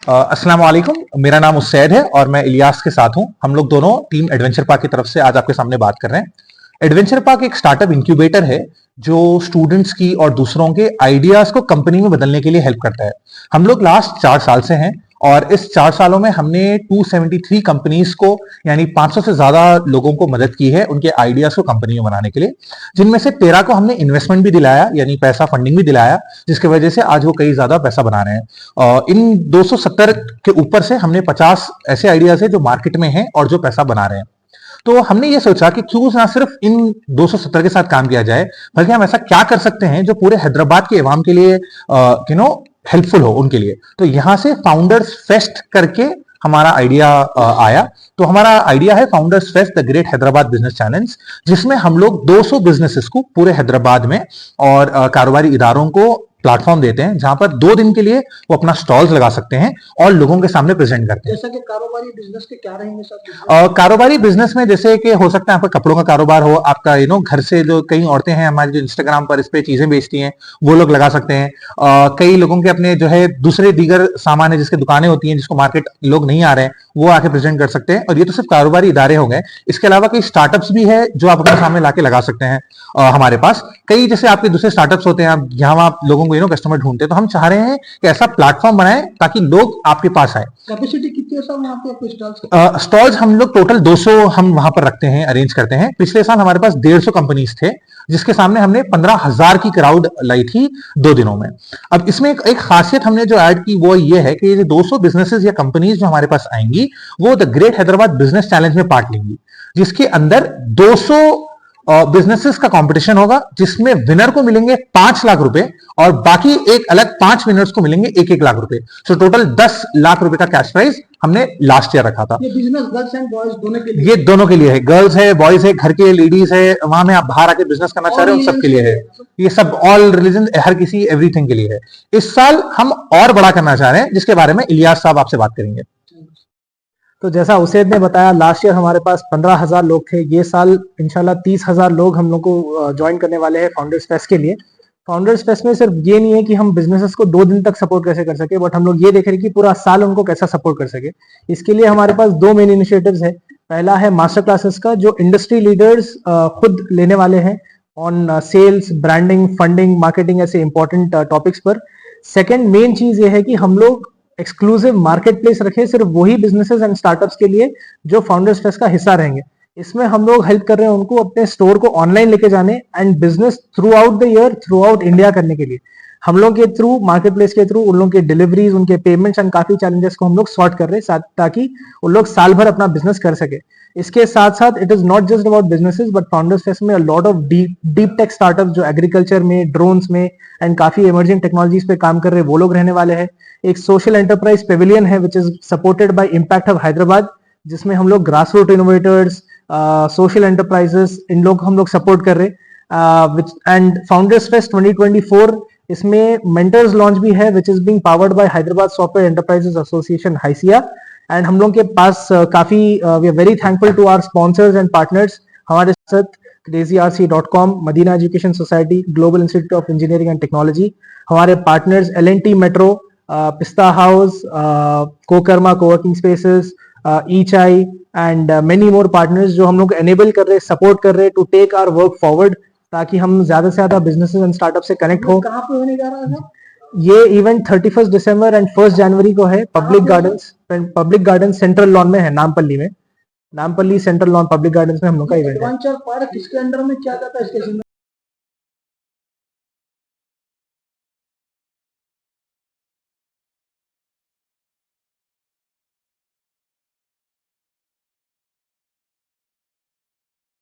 अस्सलाम वालेकुम। मेरा नाम उसैद है और मैं इलियास के साथ हूं। हम लोग दोनों टीम एडवेंचर पार्क की तरफ से आज आपके सामने बात कर रहे हैं। एडवेंचर पार्क एक स्टार्टअप इंक्यूबेटर है जो स्टूडेंट्स की और दूसरों के आइडियाज को कंपनी में बदलने के लिए हेल्प करता है। हम लोग लास्ट 4 साल से हैं और इस 4 सालों में हमने 273 कंपनीज को यानी 500 से ज्यादा लोगों को मदद की है उनके आइडियाज को कंपनी में बनाने के लिए, जिनमें से 13 को हमने इन्वेस्टमेंट भी दिलाया यानी पैसा फंडिंग भी दिलाया, जिसकी वजह से आज वो कई ज्यादा पैसा बना रहे हैं। इन 270 के ऊपर से हमने 50 ऐसे आइडियाज है जो मार्केट में हैं और जो पैसा बना रहे हैं। तो हमने ये सोचा कि क्यों ना सिर्फ इन 270 के साथ काम किया जाए, बल्कि हम ऐसा क्या कर सकते हैं जो पूरे हैदराबाद के अवाम के लिए हेल्पफुल हो उनके लिए। तो यहां से फाउंडर्स फेस्ट करके हमारा आइडिया आया। तो हमारा आइडिया है founders fest the great Hyderabad business challenge, जिसमें हम लोग 200 बिजनेसेस को पूरे हैदराबाद में और कारोबारी इदारों को प्लेटफॉर्म देते हैं जहां पर 2 दिन के लिए वो अपना स्टॉल्स लगा सकते हैं और लोगों के सामने प्रेजेंट करते हैं। जैसा कि कारोबारी बिजनेस के क्या रहेंगे सर? कारोबारी बिजनेस में जैसे कि हो सकता है आपका कपड़ों का कारोबार हो, आपका घर से जो कई औरतें हैं हमारी जो इंस्टाग्राम पर इस पे चीजें बेचती हैं वो लोग लगा सकते हैं। कई लोगों के अपने जो है दूसरे दीगर सामान है जिसके दुकानें होती हैं जिसको मार्केट लोग नहीं आ रहे हैं वो आके प्रेजेंट कर सकते हैं। और ये तो सिर्फ कारोबारी इदारे हो गए, इसके अलावा कई स्टार्टअप्स भी है जो आप अपने सामने लाके लगा सकते हैं। हमारे पास कई जैसे आपके दूसरे स्टार्टअप्स होते हैं जहां आप लोगों को कस्टमर ढूंढते हैं, तो हम चाह रहे हैं कि ऐसा प्लेटफॉर्म बनाएं ताकि लोग आपके पास आए। कैपेसिटी कितनी है सर यहाँ पे आपके स्टॉल्स? स्टॉल्स हम लोग टोटल 200 हम वहां पर रखते हैं, अरेंज करते हैं। पिछले साल हमारे पास 150 कंपनीज थे जिसके सामने हमने 15,000 की क्राउड लाई थी 2 दिनों में। अब इसमें एक खासियत हमने जो ऐड की वो ये है कि ये 200 बिजनेसेस या कंपनीज जो हमारे पास आएंगी वो the great Hyderabad business challenge में पार्ट लेंगी, जिसके अंदर 200 बिजनेसेस का कंपटीशन होगा, जिसमें विनर को मिलेंगे 5 लाख रुपए और बाकी एक अलग 5 विनर्स को मिलेंगे 1-1 लाख रुपए। सो टोटल 10 लाख रुपए का कैश प्राइज हमने लास्ट ईयर रखा था। ये बिजनेस गर्ल्स एंड बॉयज दोनों के लिए? ये दोनों के लिए है, गर्ल्स है, बॉयज है, घर के लेडीज है, वहां में आप बाहर आके बिजनेस करना चाह रहे हो उन सबके लिए है। ये सब ऑल रिलीजन, हर किसी, एवरीथिंग के लिए है। इस साल हम और बड़ा करना चाह रहे हैं जिसके बारे में इलियास साहब आपसे बात करेंगे। तो जैसा उसैद ने बताया, लास्ट ईयर हमारे पास 15,000 लोग थे। ये साल इंशाल्लाह 30,000 लोग हम लोग को ज्वाइन करने वाले हैं फाउंडर्स फेस्ट के लिए। फाउंडर्स फेस्ट में सिर्फ ये नहीं है कि हम बिजनेसेस को 2 दिन तक सपोर्ट कैसे कर सके, बट हम लोग ये देख रहे हैं कि पूरा साल उनको कैसा सपोर्ट कर सके। इसके लिए हमारे पास 2 मेन इनिशिएटिव्स है। पहला है मास्टर क्लासेस का, जो इंडस्ट्री लीडर्स खुद लेने वाले हैं on sales, branding, funding, marketing, ऐसे इंपॉर्टेंट टॉपिक्स पर। सेकेंड मेन चीज ये है कि हम लोग एक्सक्लूसिव मार्केट प्लेस रखे सिर्फ वही बिजनेसेस एंड स्टार्टअप्स के लिए जो फाउंडर्स फेस्ट का हिस्सा रहेंगे। इसमें हम लोग हेल्प कर रहे हैं उनको अपने स्टोर को ऑनलाइन लेके जाने and business through out the year, through out India करने के लिए। हम लोग के थ्रू, मार्केट प्लेस के थ्रू उन लोगों के डिलीवरीज, उनके पेमेंट्स एंड काफी चैलेंजेस को हम लोग सॉर्ट कर रहे हैं ताकि उन लोग साल भर अपना बिजनेस कर सके। इसके साथ साथ it is not just about businesses but founders fest में lot of deep tech startup जो एग्रीकल्चर में, ड्रोन्स में एंड काफी इमर्जिंग टेक्नोलॉजीज पे काम कर रहे हैं वो लोग रहने वाले हैं। एक सोशल एंटरप्राइज पेविलियन है which is supported by impact hub Hyderabad, जिसमें हम लोग grass root innovators, social enterprises, इन लोग हम लोग सपोर्ट कर रहे हैं। एंड फाउंडर्स फेस्ट 2024 इसमें मेंटर्स लॉन्च भी है which is being powered by Hyderabad software enterprises association HYSEA. And हम लोग के पास काफी we are very thankful to our sponsors and partners हमारे साथ crazyrc.com, Madina education society, global institute of engineering and technology, हमारे partners L&T metro, Pista House, CoKarma coworking spaces, eChai and many more partners जो हम लोग एनेबल कर रहे हैं, सपोर्ट कर रहे हैं to take our work forward, ताकि हम ज्यादा से ज्यादा बिजनेसेस एंड स्टार्टअप से कनेक्ट हो। कहाँ पे होने जा रहा है? ये इवेंट 31 दिसंबर एंड 1 जनवरी को है। पब्लिक गार्डन सेंट्रल लॉन में है, नामपल्ली में, Nampally central lawn public garden में हम लोग का इवेंट है। पार्क किसके अंडर में क्या जाता है स्टेशन में?